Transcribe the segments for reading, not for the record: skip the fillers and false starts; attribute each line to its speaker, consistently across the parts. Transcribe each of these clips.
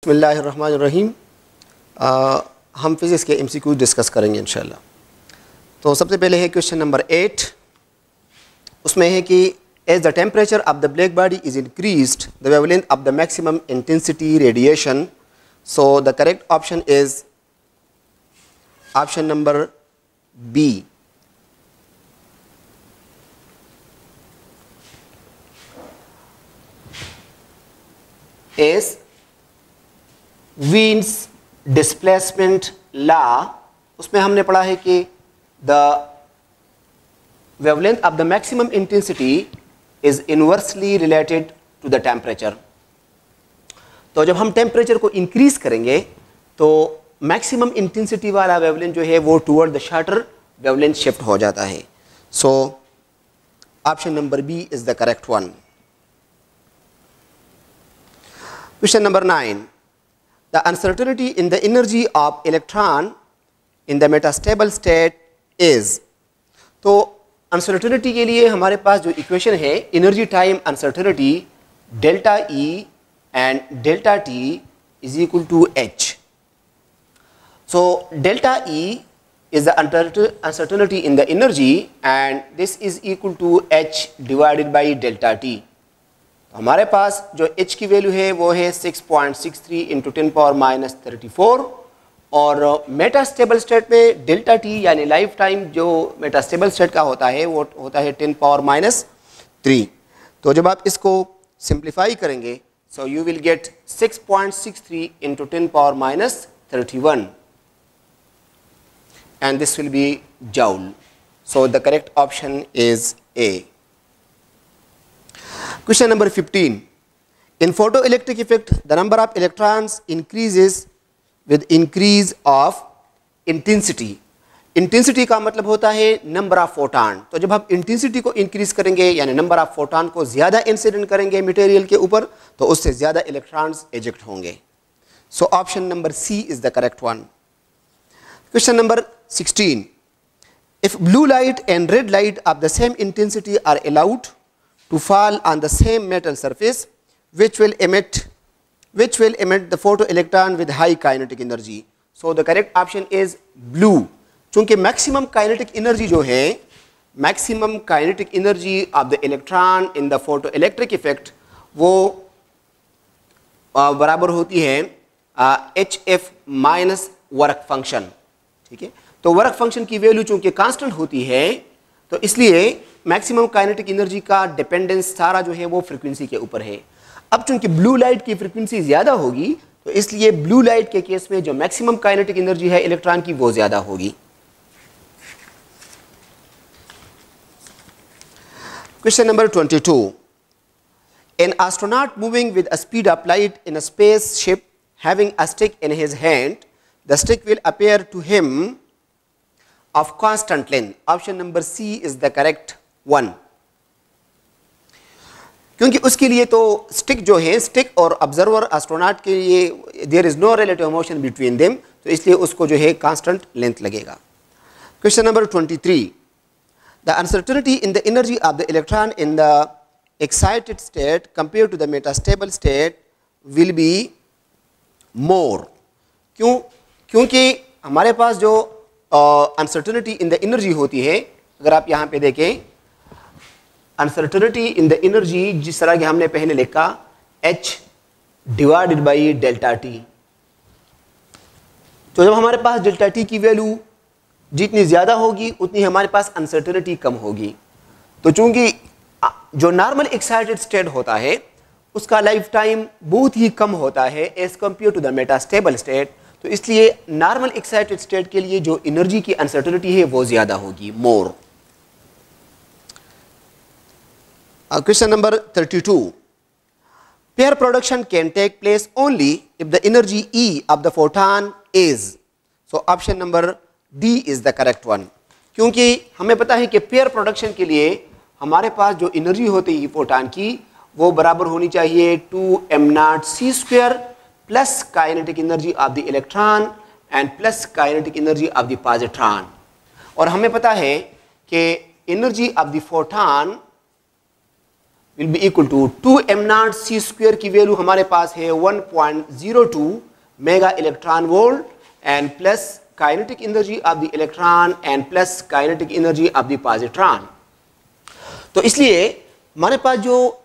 Speaker 1: बिस्मिल्लाहिर्रहमानिर्रहीम। हम फिज़िक्स के MCQ डिस्कस करेंगे इंशाल्लाह। तो सबसे पहले है क्वेश्चन नंबर 8। उसमें है कि as the temperature of the black body is increased the wavelength of the maximum intensity radiation. So the correct option is option number B. As Wien's displacement law, उसमें हमने पढ़ा है कि the wavelength of the maximum intensity is inversely related to the temperature. तो जब हम temperature को increase करेंगे तो मैक्सिमम इंटेंसिटी वाला वेवलेंथ जो है वो toward the shorter wavelength shift हो जाता है। So option number B is the correct one. Question number 9. The uncertainty in the energy of electron in the metastable state is. तो uncertainty के लिए हमारे पास जो इक्वेशन है energy time uncertainty delta E and delta T is equal to H. So delta E is the uncertainty in the energy and this is equal to H divided by delta T. हमारे पास जो h की value है वो है 6.63 into 10⁻⁻34 और metastable state में delta T यानी लाइफ टाइम जो मेटास्टेबल स्टेट का होता है वो होता है 10⁻³ तो जब आप इसको सिंप्लीफाई करेंगे so you will get 6.63 into 10⁻31 and this will be joule. So the correct option is a. Question number 15. In photoelectric effect, the number of electrons increases with increase of intensity. Intensity का मतलब होता है number of photon. तो जब हम intensity को increase करेंगे यानी number of photon को ज़्यादा incident करेंगे material के ऊपर तो उससे ज़्यादा electrons eject होंगे। So option number C is the correct one. Question number 16. If blue light and red light of the same intensity are allowed to fall on the same metal surface, which will emit the photoelectron with high kinetic energy. So the correct option is blue. चूंकि maximum kinetic energy जो है maximum kinetic energy of the electron in the photoelectric effect वो बराबर होती है HF minus work function. ठीक है, तो वर्क फंक्शन की वैल्यू चूंकि कांस्टेंट होती है तो इसलिए मैक्सिमम काइनेटिक एनर्जी का डिपेंडेंस सारा जो है वो फ्रीक्वेंसी के ऊपर है। अब चूंकि ब्लू लाइट की फ्रीक्वेंसी ज़्यादा होगी तो इसलिए ब्लू लाइट के केस में जो मैक्सिमम काइनेटिक एनर्जी है इलेक्ट्रॉन की वो ज़्यादा होगी। Question number 22. An astronaut moving with a speed of light in a spaceship having a stick in his hand, the stick will appear to him of constant length. Option number C is the correct one. क्योंकि उसके लिए तो stick जो है stick और observer astronaut के लिए there is no relative motion between them तो इसलिए उसको जो है कांस्टेंट लेंथ लगेगा। Question number 23. The uncertainty in the energy of the electron in the excited state compare to the metastable state will be more. क्योंकि हमारे पास जो अनसर्टेनिटी इन द एनर्जी होती है, अगर आप यहाँ पे देखें अनसर्टेनिटी इन द एनर्जी जिस तरह के हमने पहले लिखा H divided by delta T, तो जब हमारे पास डेल्टा टी की वैल्यू जितनी ज़्यादा होगी उतनी हमारे पास अनसर्टेनिटी कम होगी। तो चूंकि जो नॉर्मल एक्साइटेड स्टेट होता है उसका लाइफ टाइम बहुत ही कम होता है as compare to the metastable state, तो इसलिए नॉर्मल एक्साइटेड स्टेट के लिए जो एनर्जी की अनसर्टेनिटी है वो ज़्यादा होगी, मोर। Question number 32. Pair production can take place only if the energy E of the photon is. So option number D is the correct one. क्योंकि हमें पता है कि पेयर प्रोडक्शन के लिए हमारे पास जो एनर्जी होती है फोटॉन की वो बराबर होनी चाहिए 2m0c² plus kinetic energy of the electron and plus kinetic energy of the positron. और हमें पता है कि energy of the photon will be equal to 2m0 c square की वैल्यू हमारे पास है 1.02 mega electron volt and plus kinetic energy of the electron and plus kinetic energy of the positron. तो इसलिए हमारे पास जो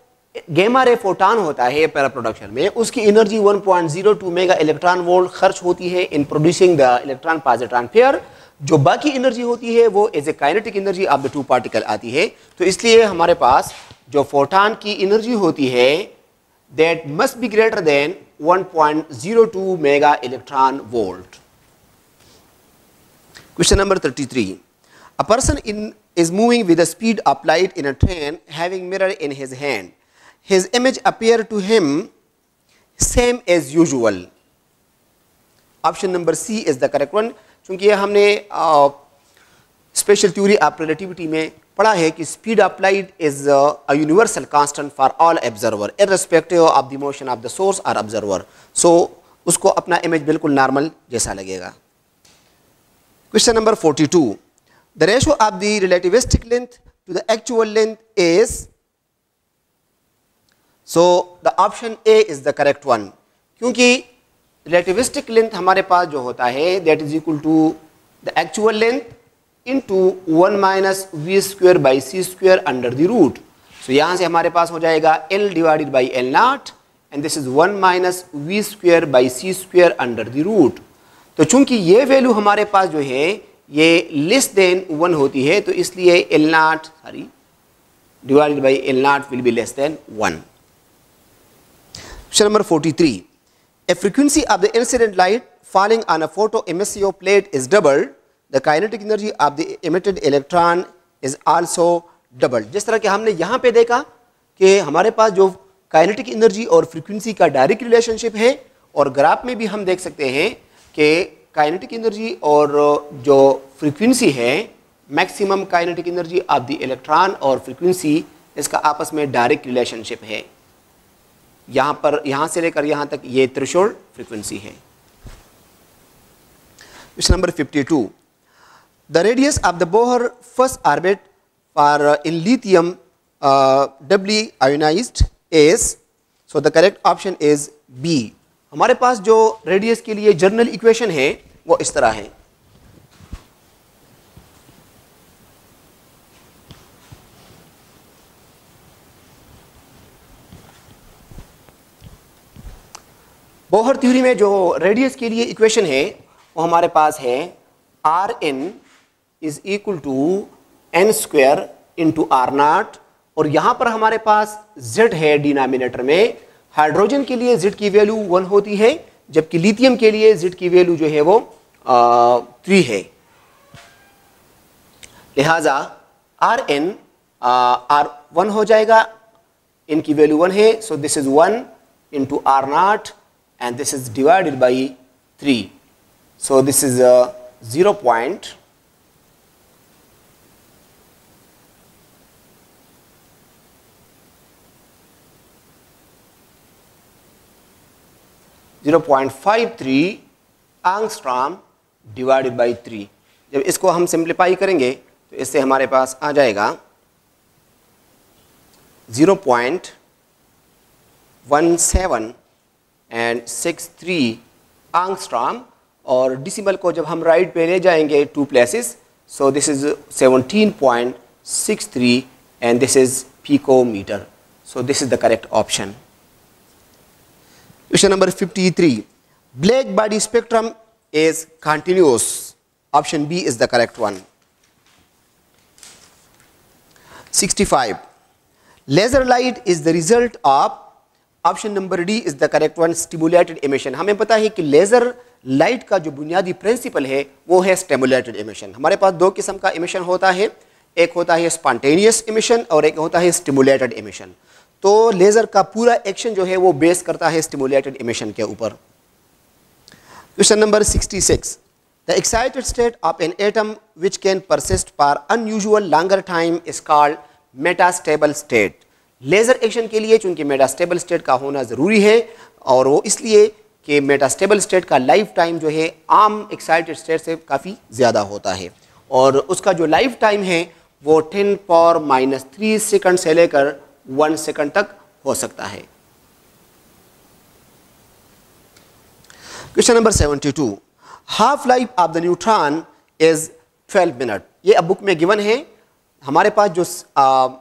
Speaker 1: गैमा रे फोटॉन होता है पैरा प्रोडक्शन में, उसकी एनर्जी 1.02 मेगा इलेक्ट्रॉन वोल्ट खर्च होती है in producing the electron positron pair. जो बाकी एनर्जी होती है वो as a kinetic energy of the two particle आती है। तो इसलिए हमारे पास जो फोटॉन की एनर्जी होती है that must be greater than 1.02 mega electron volt. Question number 33. A person is moving with the speed of light in a train having mirror in his hand. His image appear to him same as usual. Option number C is the correct one. चूंकि हमने special theory of relativity में पढ़ा है कि speed of light is a universal constant for all observer irrespective of the motion of the source और observer. सो उसको अपना image बिल्कुल नॉर्मल जैसा लगेगा। Question number 42. The ratio of the relativistic length to the actual length is, so the option A is the correct one. क्योंकि relativistic length हमारे पास जो होता है that is equal to the actual length into 1 minus v square by c square under the root. So यहाँ से हमारे पास हो जाएगा L divided by L naught and this is 1 minus v square by c square under the root. तो चूंकि ये value हमारे पास जो है ये लेस देन 1 होती है, तो इसलिए L naught divided by L naught will be less than 1। Question number 43. A frequency of the incident light falling on a photo emissive plate is doubled. The kinetic energy of the emitted electron is also doubled. जिस तरह के हमने यहाँ पे देखा कि हमारे पास जो काइनेटिक एनर्जी और फ्रीक्वेंसी का डायरेक्ट रिलेशनशिप है, और ग्राफ में भी हम देख सकते हैं कि काइनेटिक एनर्जी और जो फ्रीक्वेंसी है maximum kinetic energy of the electron और फ्रीक्वेंसी इसका आपस में डायरेक्ट रिलेशनशिप है। यहाँ पर यहाँ से लेकर यहाँ तक ये थ्रेशोल्ड फ्रीक्वेंसी है। Question number 52. The radius of the Bohr first orbit for in lithium doubly ionised is, so the correct option is B. हमारे पास जो रेडियस के लिए जनरल इक्वेशन है वो इस तरह है। बोहर थ्योरी में जो रेडियस के लिए इक्वेशन है वो हमारे पास है r n is equal to n square into r naught, और यहाँ पर हमारे पास z है डिनोमिनेटर में। हाइड्रोजन के लिए z की वैल्यू 1 होती है, जबकि लिथियम के लिए z की वैल्यू जो है वो 3 है। लिहाजा आर एन आर 1 हो जाएगा, इनकी वैल्यू 1 है, so this is 1 into r naught and this is divided by 3, so this is 0.0.53 angstrom divided by 3। जब इसको हम सिंप्लीफाई करेंगे तो इससे हमारे पास आ जाएगा 0.17 एंड 63 एंगस्ट्रॉम, और डिसिमल को जब हम राइट पे ले जाएंगे 2 places, so this is 17.63 and this is picometre, so this is the correct option. Question number 53. Black body spectrum is continuous, option B is the correct one. 65. Laser light is the result of, option number D is the correct one, stimulated emission. हमें पता है कि laser light का जो बुनियादी principal है वो है स्टिमुलेटेड एमिशन। हमारे पास 2 किस्म का एमिशन होता है, एक होता है स्पॉन्टेनियस एमिशन और एक होता है स्टिमुलेटेड एमिशन। तो लेजर का पूरा एक्शन जो है वो बेस करता है स्टिमुलेटेड एमिशन के ऊपर। Question number 66. The excited state of an atom which can persist for unusual longer time is called metastable state. Laser action के लिए चूंकि मेटास्टेबल स्टेट का होना ज़रूरी है, और वो इसलिए कि मेटास्टेबल स्टेट का लाइफ टाइम जो है आम एक्साइटेड स्टेट से काफ़ी ज़्यादा होता है, और उसका जो लाइफ टाइम है वो 10⁻³ सेकंड से लेकर 1 सेकंड तक हो सकता है। Question number 72, half life of the neutron is 12 minute. ये अब बुक में गिवन है। हमारे पास जो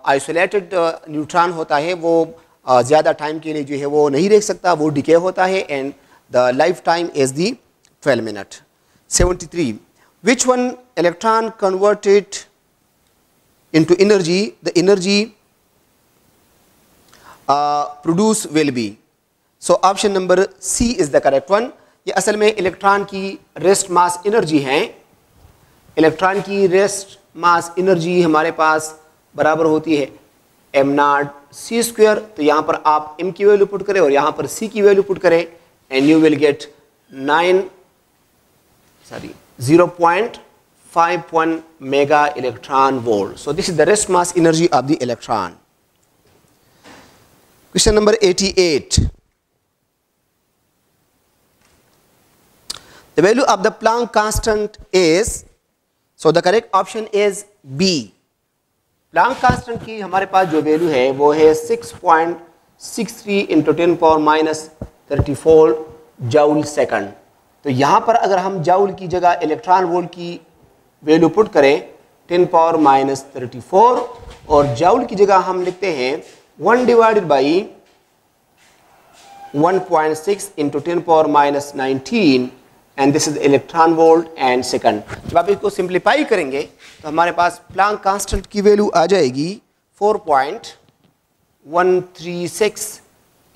Speaker 1: आइसोलेटेड न्यूट्रॉन होता है वो ज़्यादा टाइम के लिए जो है वो नहीं रह सकता, वो डिके होता है, and the life time is the 12 minute. 73, which one electron converted into energy, the energy produce will be? So option number C is the correct one. ये असल में इलेक्ट्रॉन की रेस्ट मास एनर्जी है। Electron की rest mass energy हमारे पास बराबर होती है m0c²। तो यहाँ पर आप m की वैल्यू पुट करें और यहाँ पर c की वैल्यू पुट करें, and you will get 0.51 mega electron volt. So this is the rest mass energy of the electron. Question number 88. The value of the Planck constant is, so the correct option is B. Planck constant की हमारे पास जो value है वो है 6.63 into 10 power minus 34 joule second. तो यहाँ पर अगर हम जूल की जगह इलेक्ट्रॉन वोल्ट की वैल्यू पुट करें 10 पावर माइनस 34, और जूल की जगह हम लिखते हैं 1 divided by 1.6 into 10 power minus 19, and this is electron volt and second. जब आप इसको सिंप्लीफाई करेंगे तो हमारे पास प्लांक कांस्टेंट की वैल्यू आ जाएगी 4.136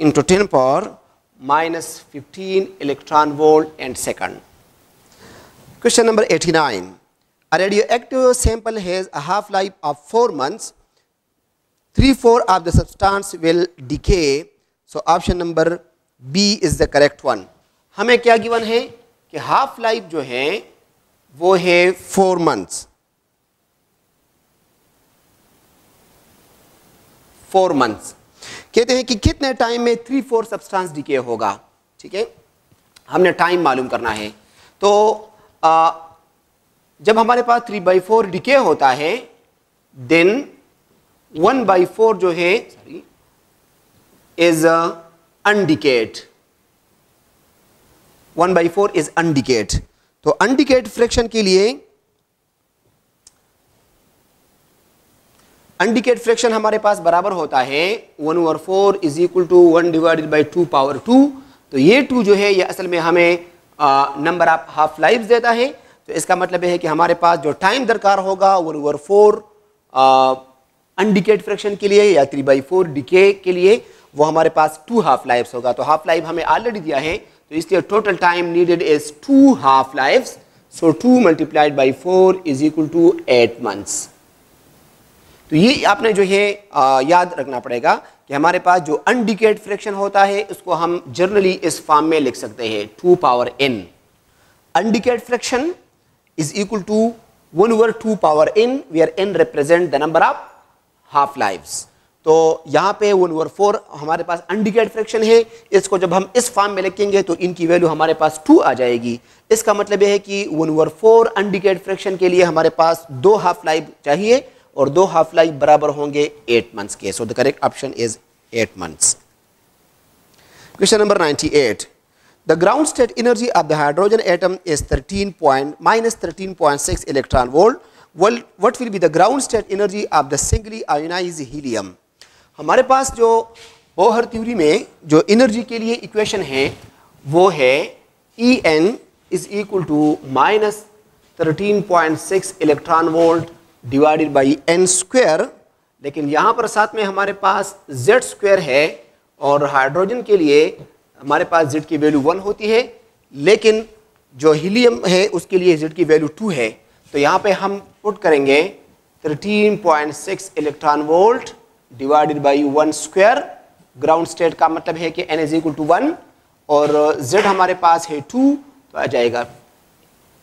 Speaker 1: into 10 power minus 15 electron volt and second. Question number 89. A radioactive sample has a half-life of 4 months. 3/4 of the substance will decay. So option number B is the correct one. हमें क्या given है कि half life जो है वो है 4 months. 4 months. कहते हैं कि कितने टाइम में 3/4 सब्सटेंस डिके होगा। ठीक है, हमने टाइम मालूम करना है। तो जब हमारे पास 3/4 डिके होता है, देन 1/4 जो है इज अनडिकेड। 1/4 इज अनडिकेड। तो अनडिकेड फ्रैक्शन के लिए अनडिकेड फ्रैक्शन हमारे पास बराबर होता है 1/4 is equal to 1 divided by 2 power 2। तो ये 2 जो है ये असल में हमें नंबर ऑफ हाफ लाइफ देता है। तो इसका मतलब है कि हमारे पास जो टाइम दरकार होगा 1/4 अनडिकेड फ्रैक्शन के लिए या 3/4 डिके के लिए वो हमारे पास 2 हाफ लाइफ्स होगा। तो हाफ लाइफ हमें ऑलरेडी दिया है, तो इसलिए total time needed is 2 half lifes. So 2 multiplied by 4 is equal to 8 months. तो ये आपने जो है याद रखना पड़ेगा कि हमारे पास जो अनडिकेड फ्रैक्शन होता है उसको हम जनरली इस फॉर्म में लिख सकते हैं 2 power n। Undecayed fraction is equal to 1/2 power n, where n represent the number of half lives. तो यहाँ पे 1/4 हमारे पास अनडिकेड फ्रैक्शन है। इसको जब हम इस फॉर्म में लिखेंगे तो इनकी वैल्यू हमारे पास 2 आ जाएगी। इसका मतलब यह है कि 1/4 अनडिकेड फ्रैक्शन के लिए हमारे पास 2 हाफ लाइफ चाहिए, और 2 हाफ लाइफ बराबर होंगे 8 मंथ्स के। सो the correct option is 8 months. Question number 98. The ground state energy of the hydrogen atom is -13.6 electron volt. What will be the ground state energy of the singly ionised helium? हमारे पास जो Bohr theory में जो energy के लिए equation है वो है En is equal to -13.6 electron volt divided by n²। लेकिन यहाँ पर साथ में हमारे पास z² है, और हाइड्रोजन के लिए हमारे पास z की वैल्यू 1 होती है, लेकिन जो हीलियम है उसके लिए z की वैल्यू 2 है। तो यहाँ पे हम पुट करेंगे 13.6 electron volt divided by 1²। Ground state का मतलब है कि n इज इक्वल टू 1 और z हमारे पास है 2, तो आ जाएगा।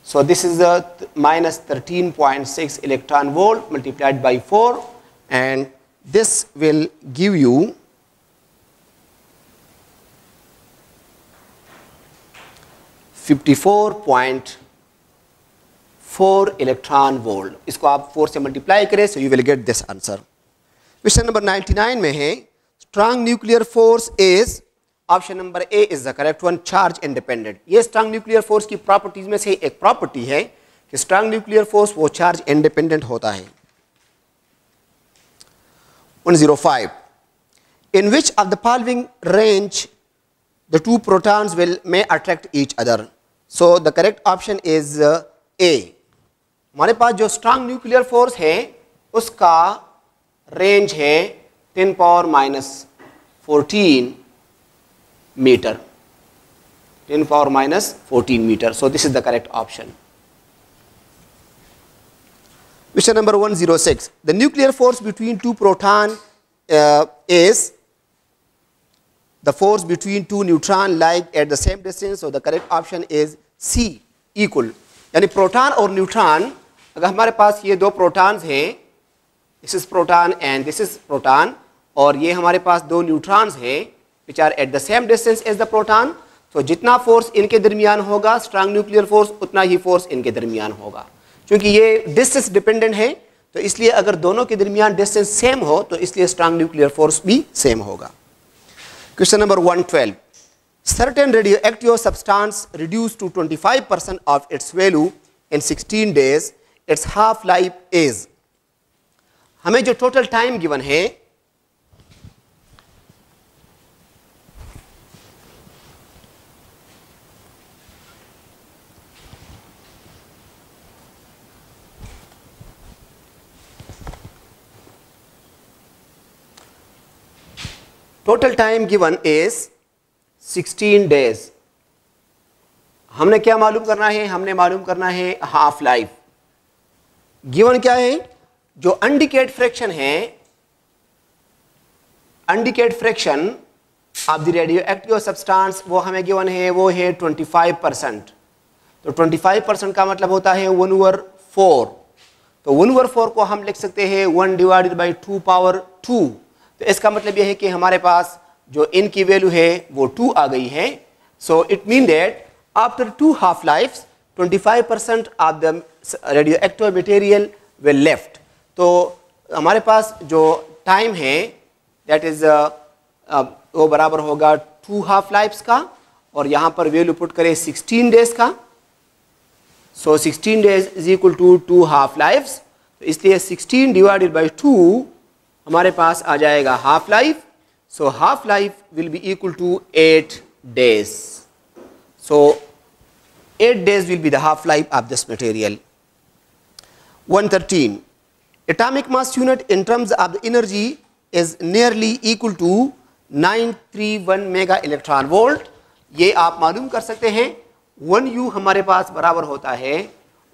Speaker 1: So this is the -13.6 electron volt multiplied by 4, and this will give you 54.4 electron volt. इसको आप 4 से मल्टीप्लाई करें, so you will get this answer question number 99 में है strong nuclear force is, option number A is the correct one, charge independent. ये strong nuclear force की properties में से एक प्रॉपर्टी है कि स्ट्रांग न्यूक्लियर फोर्स वो चार्ज इंडिपेंडेंट होता है। 105, in which of the following range the two protons may attract each other? So the correct option is A. हमारे पास जो स्ट्रांग न्यूक्लियर फोर्स है उसका रेंज है 10⁻⁻14 metre, 10⁻⁻14 metre. So this is the correct option. Question number 106. The nuclear force between two proton is the force between two neutron lie at the same distance. So the correct option is C, equal. यानी proton और neutron, अगर हमारे पास ये दो protons हैं, this is proton and this is proton, और ये हमारे पास दो न्यूट्रॉन्स हैं which are at the same distance as the proton, तो जितना फोर्स इनके दरमियान होगा स्ट्रांग न्यूक्लियर फोर्स उतना ही फोर्स इनके दरमियान होगा। क्योंकि ये डिस्टेंस डिपेंडेंट है तो इसलिए अगर दोनों के दरमियान डिस्टेंस सेम हो तो इसलिए स्ट्रांग न्यूक्लियर फोर्स भी सेम होगा। Question number 112. Certain radioactive substance reduced to 25% of its value in 16 days. Its half-life is. हमें जो टोटल टाइम गिवन है total time given is 16 days. हमने क्या मालूम करना है? हमने मालूम करना है हाफ लाइफ। गिवन क्या है? जो अनडिकेट फ्रैक्शन है, undecayed fraction of the radioactive substance वो हमें गिवन है, वो है 25%। तो 25% का मतलब होता है 1/4। तो 1/4 को हम लिख सकते हैं 1/2/2। तो इसका मतलब यह है कि हमारे पास जो इनकी वैल्यू है वो 2 आ गई है। So it mean that after 2 half lives 25% of the radioactive material will left. तो हमारे पास जो टाइम है दैट इज वो बराबर होगा 2 हाफ लाइफ्स का, और यहाँ पर वैल्यू पुट करें 16 डेज का। So 16 days is equal to 2 half lives. तो इसलिए 16 डिवाइडेड बाई 2 हमारे पास आ जाएगा half life. So half life will be equal to 8 days. So 8 days will be the half life of this material. 113. Atomic mass unit in terms of the energy is nearly equal to 931 mega electron volt. ये आप मालूम कर सकते हैं 1U हमारे पास बराबर होता है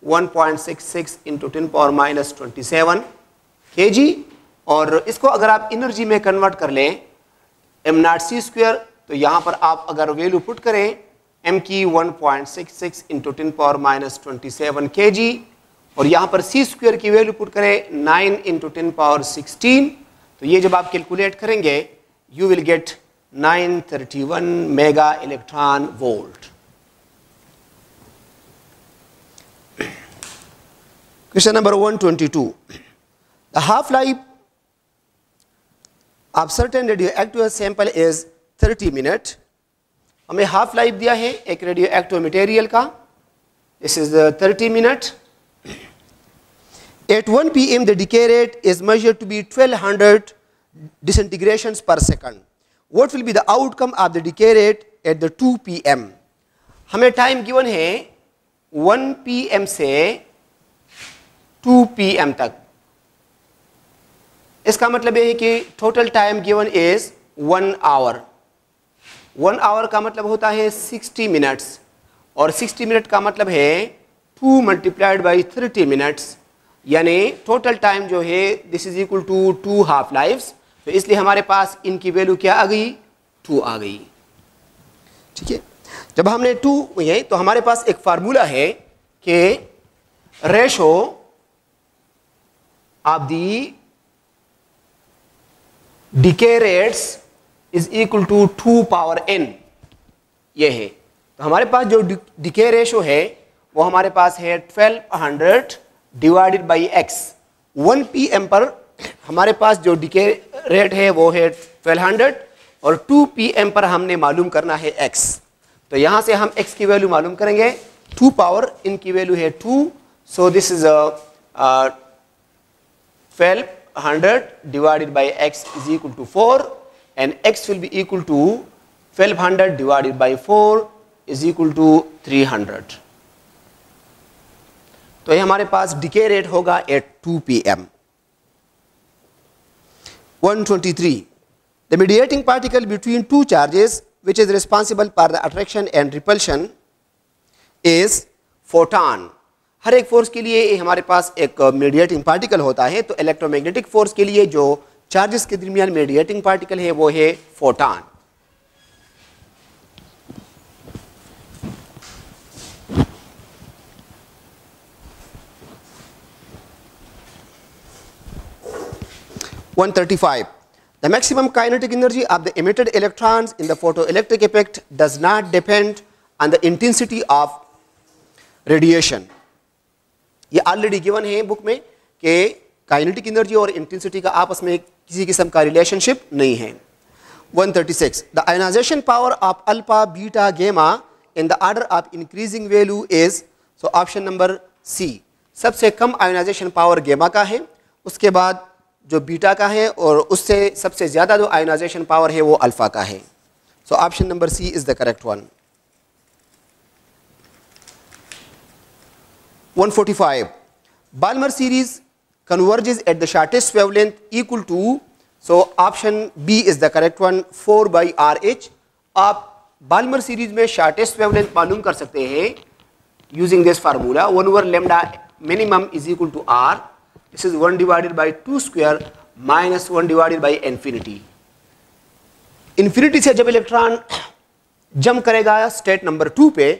Speaker 1: 1.66 इंटू 10⁻⁻27 kg, और इसको अगर आप एनर्जी में कन्वर्ट कर लें m0c², तो यहाँ पर आप अगर वैल्यू पुट करें m की 1.66 इंटू 10⁻⁻27 kg, और यहाँ पर c² की वैल्यू पुट करें 9 इंटू 10⁻16, तो ये जब आप कैलकुलेट करेंगे you will get 931 mega electron volt. Question number 122. The half life of certain radioactive sample is 30 minutes. हमें हाफ लाइफ दिया है एक रेडियो एक्टिव मटेरियल का, this is 30 minute. At 1 PM the decay rate is measured to be 1200 disintegrations per second. What will be the outcome of the decay rate at the 2 PM? हमें time given है 1 PM से 2 PM तक। इसका मतलब यह है कि total time given is 1 hour. 1 hour का मतलब होता है 60 मिनट्स, और 60 मिनट का मतलब है 2 मल्टीप्लाइड बाई 30 मिनट्स, यानी टोटल टाइम जो है this is equal to 2 half lives. तो इसलिए हमारे पास इनकी वैल्यू क्या आ गई? 2 आ गई। ठीक है, जब हमने 2 है तो हमारे पास एक फार्मूला है कि ratio of the decay rates is equal to 2 power n, ये है। तो हमारे पास जो डिके रेशो है वो हमारे पास है 1200 डिवाइडेड बाई x। 1 PM पर हमारे पास जो डिके रेट है वो है 1200 और 2 PM पर हमने मालूम करना है x। तो यहाँ से हम x की वैल्यू मालूम करेंगे, 2 पावर इनकी वैल्यू है 2, सो this is 1200 divided by x is equal to 4 and x will be equal to 1200 divided by 4 is equal to 300। तो ये हमारे पास डिके रेट होगा eight 2 PM। 123, the mediating particle between two charges which is responsible for the attraction and repulsion is photon। हर एक force के लिए हमारे पास एक mediating particle होता है, तो इलेक्ट्रोमैग्नेटिक फोर्स के लिए जो चार्जेस के दरमियान मीडिएटिंग पार्टिकल है वो है photon. The maximum kinetic energy of the emitted electrons in the photoelectric effect does not depend on the intensity of radiation। ये ऑलरेडी गिवन है बुक में कि काइनेटिक एनर्जी और इंटेंसिटी का आपस में किसी किस्म का रिलेशनशिप नहीं है। 136, the ionization power of alpha, beta, gamma in the order of increasing value is, so option number C, सबसे कम आयोनाइजेशन पावर गेमा का है, उसके बाद जो बीटा का है और उससे सबसे ज़्यादा जो आयोनाइजेशन पावर है वो अल्फा का है। So option number C is the correct one. 145, Balmer series converges at the shortest wavelength equal to, so option B is the correct one, 4/RH। आप बाल्मर सीरीज में शॉर्टेस्ट वेवलेंथ मालूम कर सकते हैं using this formula, 1/λ minimum is equal to R। This is 1 divided by 2 square minus 1 divided by infinity। Infinity से जब electron jump करेगा state number 2 पे,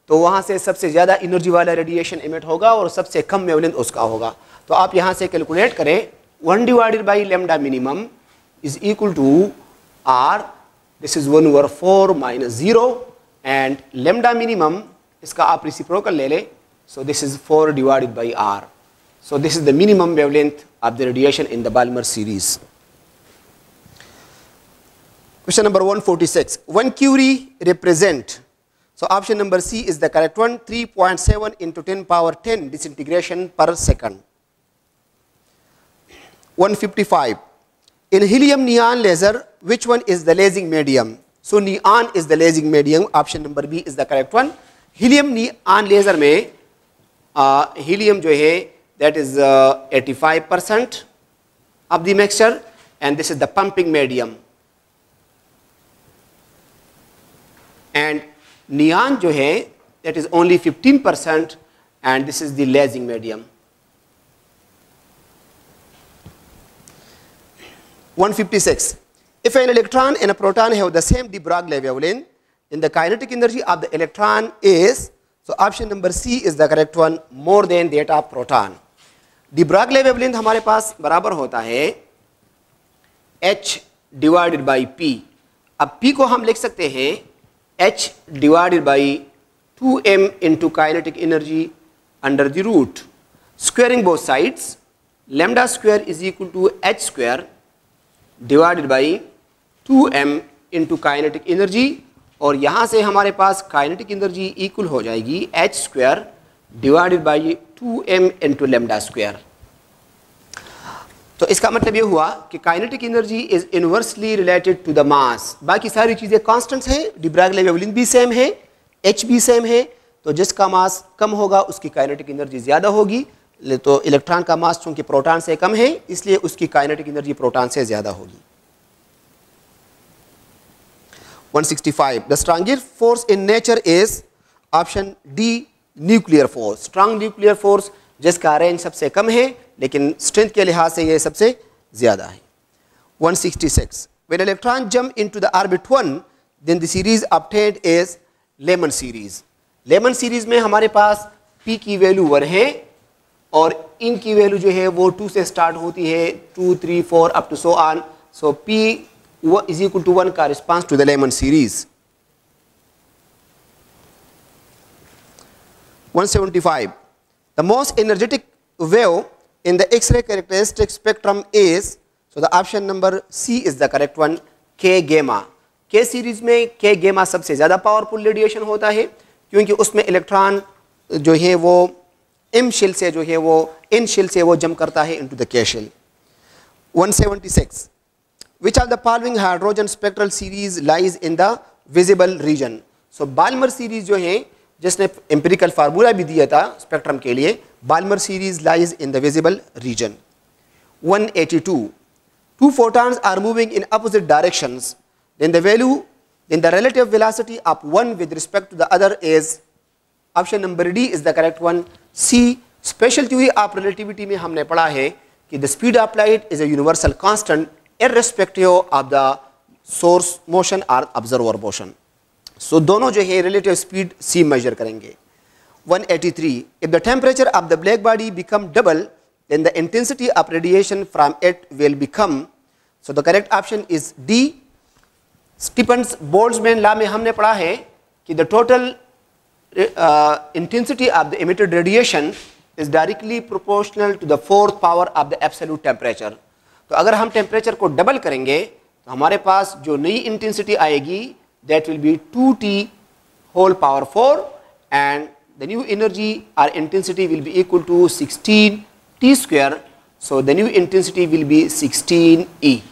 Speaker 1: तो वहाँ से सबसे ज़्यादा एनर्जी वाला रेडिएशन इमिट होगा और सबसे कम वेवलेंथ उसका होगा। तो आप यहाँ से कैलकुलेट करें, 1 divided by λ minimum is equal to R। This is 1/4 minus 0 and λ minimum इसका आप रेसिप्रोकल ले लें, so this is 4 divided by R। So this is the minimum wavelength of the radiation in the Balmer series। Question number 146, 1 Curie represent, so option number C is the correct one, 3.7 into 10 power 10 disintegration per second। 155, in helium neon laser which one is the lasing medium? So neon is the lasing medium, option number B is the correct one। helium neon laser में helium जो है that is 85% of the mixture and this is the pumping medium, and neon जो है that is only 15% and this is the lasing medium। 156, if an electron and a proton have the same de Broglie wavelength, then the kinetic energy of the electron is, so option number C is the correct one, more than that of proton। de Broglie wavelength हमारे पास बराबर होता है H divided by P। अब P को हम लिख सकते हैं H divided by 2m into kinetic energy under the root, squaring both sides, lambda square is equal to H square divided by 2m into kinetic energy, और यहाँ से हमारे पास काइनेटिक एनर्जी इक्वल हो जाएगी H square divided by 2m into lambda square. तो इसका मतलब ये हुआ कि kinetic energy is inversely related to the mass. बाकी सारी चीज़ें कांस्टेंट्स हैं, de Broglie wavelength भी सेम है, H भी सेम है, तो जिसका मास कम होगा उसकी काइनेटिक एनर्जी ज़्यादा होगी। तो इलेक्ट्रॉन का मास चूँकि प्रोटॉन से कम है इसलिए उसकी काइनेटिक एनर्जी प्रोटॉन से ज़्यादा होगी। 165, the strongest force in nature is option D, nuclear force। strong nuclear force जिसका रेंज सबसे कम है लेकिन स्ट्रेंथ के लिहाज से ये सबसे ज़्यादा है। 166, when electron jump into the orbit 1 then the series obtained is Lehman series। Lehman series में हमारे पास P की वैल्यू 1 है और इनकी वैल्यू जो है वो 2 से स्टार्ट होती है, 2, 3, 4 up to so on. So P is equal to 1 corresponds to the Lehman series। 175, the most energetic wave in the X-ray characteristic spectrum is, So the option number C is the correct one, K gamma. K series में K gamma सबसे ज़्यादा powerful radiation होता है क्योंकि उसमें electron जो है वो M शेल से जो है वो N शेल से वो जंप करता है into the K shell. 176. Which of the following hydrogen spectral series lies in the visible region? So Balmer series जो है जिसने एम्पिरिकल फार्मूला भी दिया था स्पेक्ट्रम के लिए, Balmer series lies in the visible region. 182. Two photons are moving in opposite directions, then the relative velocity of one with respect to the other is, option number D is the correct one. C, special theory of relativity में हमने पढ़ा है कि the speed of light is a universal constant irrespective of the source motion or observer motion. So दोनों जो है relative speed C measure करेंगे. 183. If the temperature of the black body become double, then the intensity of radiation from it will become, so the correct option is D. Stephen's Boltzmann law में हमने पढ़ा है कि the total intensity of the emitted radiation is directly proportional to the fourth power of the absolute temperature. तो अगर हम temperature को double करेंगे तो हमारे पास जो नई इंटेंसिटी आएगी that will be 2T whole power 4 and the new energy or intensity will be equal to 16T square. So the new intensity will be 16E.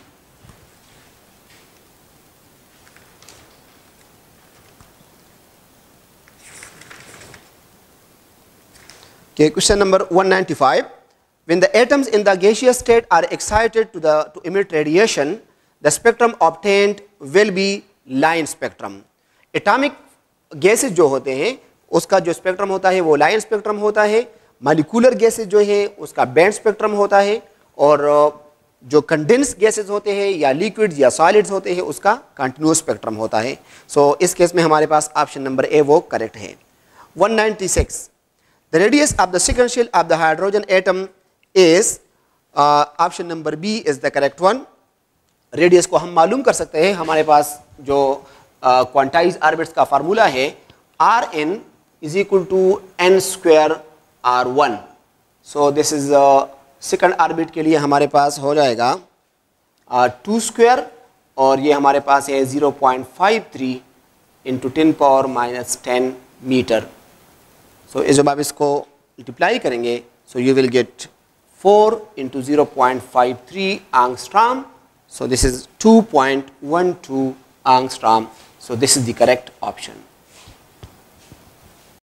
Speaker 1: Okay, question number 195. When the atoms in the gaseous state are excited to emit radiation, the spectrum obtained will be line spectrum. Atomic gases जो होते हैं उसका जो spectrum होता है वो line spectrum होता है. मॉलिक्यूलर गैसेज जो है उसका बैंड स्पेक्ट्रम होता है और जो कंडेंस गैसेज होते हैं या लिक्विड्स या सॉलिड्स होते हैं उसका कंटिन्यूस स्पेक्ट्रम होता है. सो इस केस में हमारे पास ऑप्शन नंबर ए वो करेक्ट है. 196. The radius of the second shell of the hydrogen atom is, option number B is the correct one. Radius को हम मालूम कर सकते हैं, हमारे पास जो क्वांटाइज ऑर्बिट्स का फार्मूला है Rn is equal to n square R1. So this is second orbit के लिए हमारे पास हो जाएगा 2 स्क्वायर और ये हमारे पास है 0.53 इंटू 10⁻⁻10 मीटर. सो जब आप इसको मल्टीप्लाई करेंगे so you will get 4 into 0.53 आंगस्ट्रॉम. So this is 2.12 angstrom. So this is the correct option.